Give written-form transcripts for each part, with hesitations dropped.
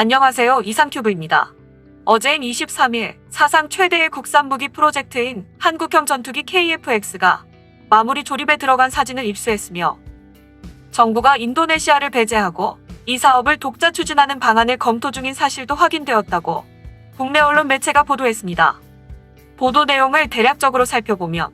안녕하세요. 이상큐브입니다. 어제인 23일 사상 최대의 국산 무기 프로젝트인 한국형 전투기 KF-X가 마무리 조립에 들어간 사진을 입수했으며 정부가 인도네시아를 배제하고 이 사업을 독자 추진하는 방안을 검토 중인 사실도 확인되었다고 국내 언론 매체가 보도했습니다. 보도 내용을 대략적으로 살펴보면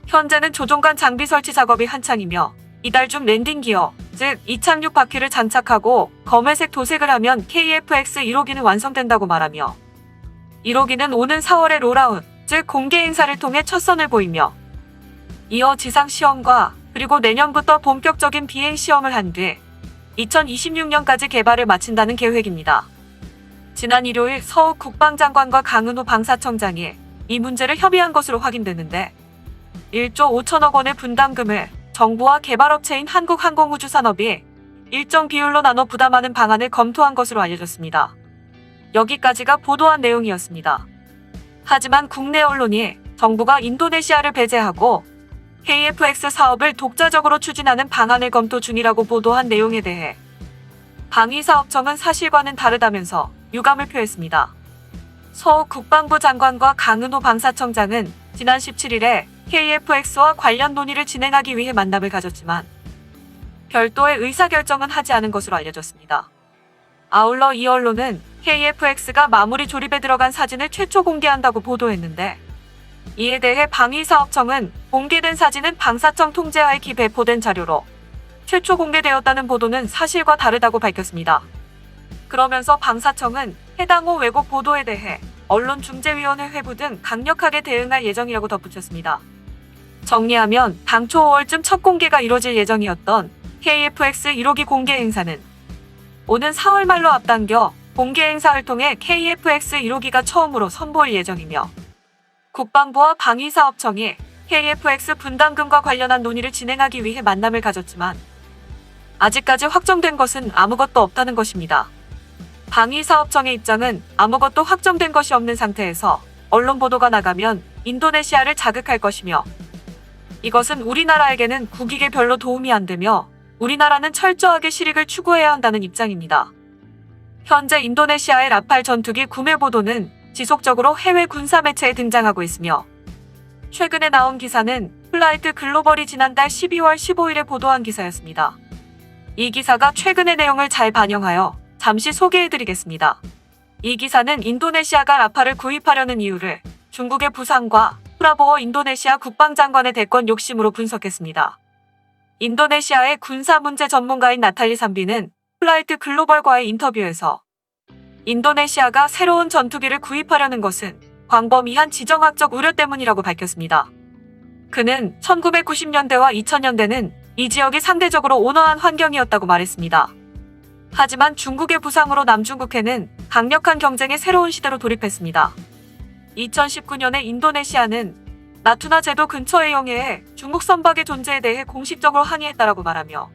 현재는 조종관 장비 설치 작업이 한창이며 이달 중 랜딩 기어, 즉 이착륙 바퀴를 장착하고 검회색 도색을 하면 KF-X 1호기는 완성된다고 말하며 1호기는 오는 4월에 롤아웃, 즉 공개 행사를 통해 첫 선을 보이며 이어 지상 시험과 그리고 내년부터 본격적인 비행 시험을 한 뒤 2026년까지 개발을 마친다는 계획입니다. 지난 일요일 서욱 국방장관과 강은호 방사청장이 이 문제를 협의한 것으로 확인됐는데 1조 5천억 원의 분담금을 정부와 개발업체인 한국항공우주산업이 일정 비율로 나눠 부담하는 방안을 검토한 것으로 알려졌습니다. 여기까지가 보도한 내용이었습니다. 하지만 국내 언론이 정부가 인도네시아를 배제하고 KF-X 사업을 독자적으로 추진하는 방안을 검토 중이라고 보도한 내용에 대해 방위사업청은 사실과는 다르다면서 유감을 표했습니다. 서욱 국방부 장관과 강은호 방사청장은 지난 17일에 KF-X와 관련 논의를 진행하기 위해 만남을 가졌지만 별도의 의사결정은 하지 않은 것으로 알려졌습니다. 아울러 이 언론은 KF-X가 마무리 조립에 들어간 사진을 최초 공개한다고 보도했는데 이에 대해 방위사업청은 공개된 사진은 방사청 통제하에 배포된 자료로 최초 공개되었다는 보도는 사실과 다르다고 밝혔습니다. 그러면서 방사청은 해당 호 왜곡 보도에 대해 언론중재위원회 회부 등 강력하게 대응할 예정이라고 덧붙였습니다. 정리하면 당초 5월쯤 첫 공개가 이뤄질 예정이었던 KF-X 1호기 공개 행사는 오는 4월 말로 앞당겨 공개 행사를 통해 KF-X 1호기가 처음으로 선보일 예정이며 국방부와 방위사업청이 KF-X 분담금과 관련한 논의를 진행하기 위해 만남을 가졌지만 아직까지 확정된 것은 아무것도 없다는 것입니다. 방위사업청의 입장은 아무것도 확정된 것이 없는 상태에서 언론 보도가 나가면 인도네시아를 자극할 것이며 이것은 우리나라에게는 국익에 별로 도움이 안 되며 우리나라는 철저하게 실익을 추구해야 한다는 입장입니다. 현재 인도네시아의 라팔 전투기 구매 보도는 지속적으로 해외 군사 매체에 등장하고 있으며 최근에 나온 기사는 플라이트 글로벌이 지난달 12월 15일에 보도한 기사였습니다. 이 기사가 최근의 내용을 잘 반영하여 잠시 소개해드리겠습니다. 이 기사는 인도네시아가 라팔을 구입하려는 이유를 중국의 부상과 프라보어 인도네시아 국방장관의 대권 욕심으로 분석했습니다. 인도네시아의 군사 문제 전문가인 나탈리 삼비는 플라이트 글로벌과의 인터뷰에서 인도네시아가 새로운 전투기를 구입하려는 것은 광범위한 지정학적 우려 때문이라고 밝혔습니다. 그는 1990년대와 2000년대는 이 지역이 상대적으로 온화한 환경이었다고 말했습니다. 하지만 중국의 부상으로 남중국해는 강력한 경쟁의 새로운 시대로 돌입했습니다. 2019년에 인도네시아는 나투나 제도 근처의 영해에 중국 선박의 존재에 대해 공식적으로 항의했다라고 말하며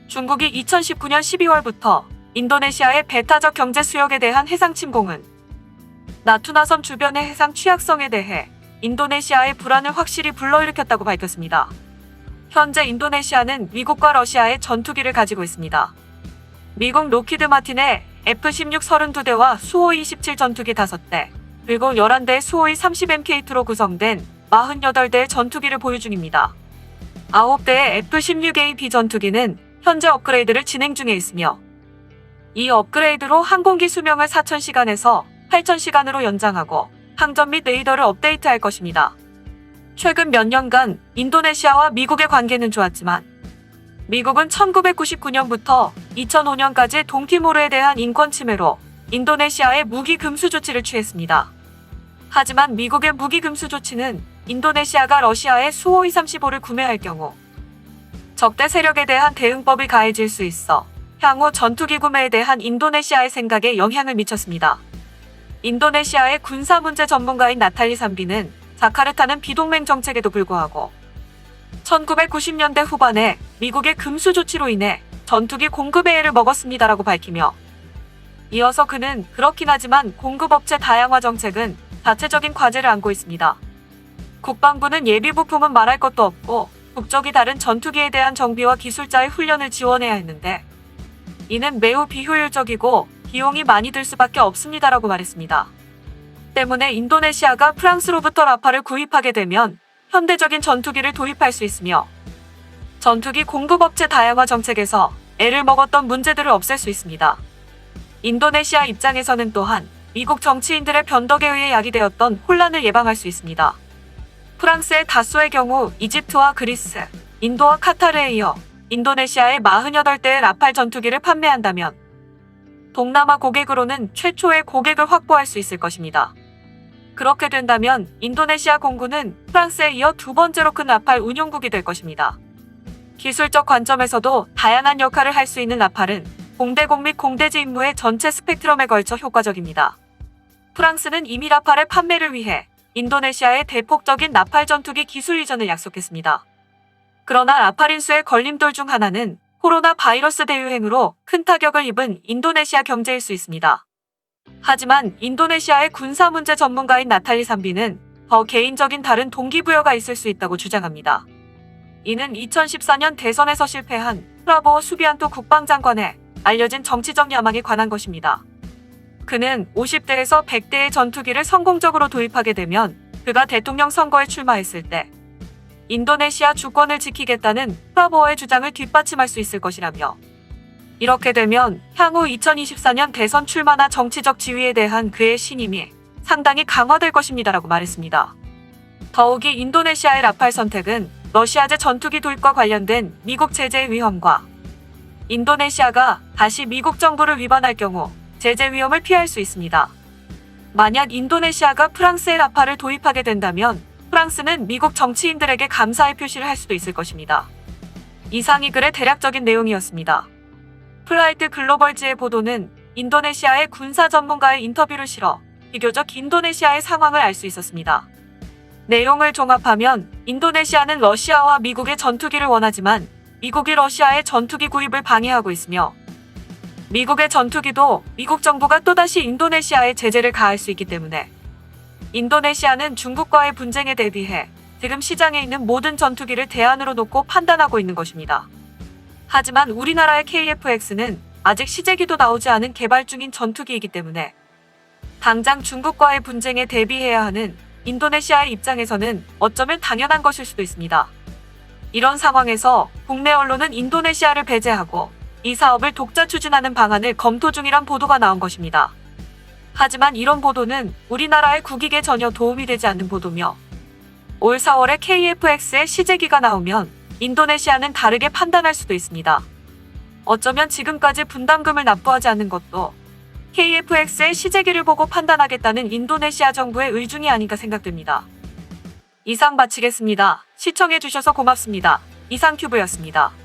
중국이 2019년 12월부터 인도네시아의 배타적 경제 수역에 대한 해상 침공은 나투나섬 주변의 해상 취약성에 대해 인도네시아의 불안을 확실히 불러일으켰다고 밝혔습니다. 현재 인도네시아는 미국과 러시아의 전투기를 가지고 있습니다. 미국 로키드 마틴의 F-16 32대와 수호이 27 전투기 5대, 그리고 11대의 수호이 30MK2로 구성된 48대의 전투기를 보유 중입니다. 9대의 F-16A 비전투기는 현재 업그레이드를 진행 중에 있으며 이 업그레이드로 항공기 수명을 4,000시간에서 8,000시간으로 연장하고 항전 및 레이더를 업데이트할 것입니다. 최근 몇 년간 인도네시아와 미국의 관계는 좋았지만 미국은 1999년부터 2005년까지 동티모르에 대한 인권 침해로 인도네시아의 무기 금수 조치를 취했습니다. 하지만 미국의 무기 금수 조치는 인도네시아가 러시아의 수호이 35를 구매할 경우 적대 세력에 대한 대응법이 가해질 수 있어 향후 전투기 구매에 대한 인도네시아의 생각에 영향을 미쳤습니다. 인도네시아의 군사 문제 전문가인 나탈리 삼비는 자카르타는 비동맹 정책에도 불구하고 1990년대 후반에 미국의 금수 조치로 인해 전투기 공급에 애를 먹었습니다라고 밝히며 이어서 그는 그렇긴 하지만 공급업체 다양화 정책은 자체적인 과제를 안고 있습니다. 국방부는 예비 부품은 말할 것도 없고 국적이 다른 전투기에 대한 정비와 기술자의 훈련을 지원해야 했는데 이는 매우 비효율적이고 비용이 많이 들 수밖에 없습니다라고 말했습니다. 때문에 인도네시아가 프랑스로부터 라팔을 구입하게 되면 현대적인 전투기를 도입할 수 있으며 전투기 공급업체 다양화 정책에서 애를 먹었던 문제들을 없앨 수 있습니다. 인도네시아 입장에서는 또한 미국 정치인들의 변덕에 의해 야기되었던 혼란을 예방할 수 있습니다. 프랑스의 다소의 경우 이집트와 그리스, 인도와 카타르에 이어 인도네시아에 48대의 라팔 전투기를 판매한다면 동남아 고객으로는 최초의 고객을 확보할 수 있을 것입니다. 그렇게 된다면 인도네시아 공군은 프랑스에 이어 두 번째로 큰 라팔 운용국이 될 것입니다. 기술적 관점에서도 다양한 역할을 할 수 있는 라팔은 공대공 및 공대지 임무의 전체 스펙트럼에 걸쳐 효과적입니다. 프랑스는 이미 라팔의 판매를 위해 인도네시아의 대폭적인 라팔 전투기 기술 이전을 약속했습니다. 그러나 라팔 인수의 걸림돌 중 하나는 코로나 바이러스 대유행으로 큰 타격을 입은 인도네시아 경제일 수 있습니다. 하지만 인도네시아의 군사 문제 전문가인 나탈리 삼비는 더 개인적인 다른 동기부여가 있을 수 있다고 주장합니다. 이는 2014년 대선에서 실패한 프라보오 수비안토 국방장관의 알려진 정치적 야망에 관한 것입니다. 그는 50대에서 100대의 전투기를 성공적으로 도입하게 되면 그가 대통령 선거에 출마했을 때 인도네시아 주권을 지키겠다는 프라보오의 주장을 뒷받침할 수 있을 것이라며 이렇게 되면 향후 2024년 대선 출마나 정치적 지위에 대한 그의 신임이 상당히 강화될 것입니다라고 말했습니다. 더욱이 인도네시아의 라팔 선택은 러시아제 전투기 도입과 관련된 미국 제재의 위험과 인도네시아가 다시 미국 정부를 위반할 경우 제재 위험을 피할 수 있습니다. 만약 인도네시아가 프랑스의 라팔을 도입하게 된다면 프랑스는 미국 정치인들에게 감사의 표시를 할 수도 있을 것입니다. 이상 이 글의 대략적인 내용이었습니다. 플라이트 글로벌지의 보도는 인도네시아의 군사 전문가의 인터뷰를 실어 비교적 인도네시아의 상황을 알 수 있었습니다. 내용을 종합하면 인도네시아는 러시아와 미국의 전투기를 원하지만 미국이 러시아의 전투기 구입을 방해하고 있으며 미국의 전투기도 미국 정부가 또다시 인도네시아에 제재를 가할 수 있기 때문에 인도네시아는 중국과의 분쟁에 대비해 지금 시장에 있는 모든 전투기를 대안으로 놓고 판단하고 있는 것입니다. 하지만 우리나라의 KF-X는 아직 시제기도 나오지 않은 개발 중인 전투기이기 때문에 당장 중국과의 분쟁에 대비해야 하는 인도네시아의 입장에서는 어쩌면 당연한 것일 수도 있습니다. 이런 상황에서 국내 언론은 인도네시아를 배제하고 이 사업을 독자 추진하는 방안을 검토 중이란 보도가 나온 것입니다. 하지만 이런 보도는 우리나라의 국익에 전혀 도움이 되지 않는 보도며 올 4월에 KF-X의 시제기가 나오면 인도네시아는 다르게 판단할 수도 있습니다. 어쩌면 지금까지 분담금을 납부하지 않는 것도 KF-X의 시제기를 보고 판단하겠다는 인도네시아 정부의 의중이 아닌가 생각됩니다. 이상 마치겠습니다. 시청해주셔서 고맙습니다. 이상큐브였습니다.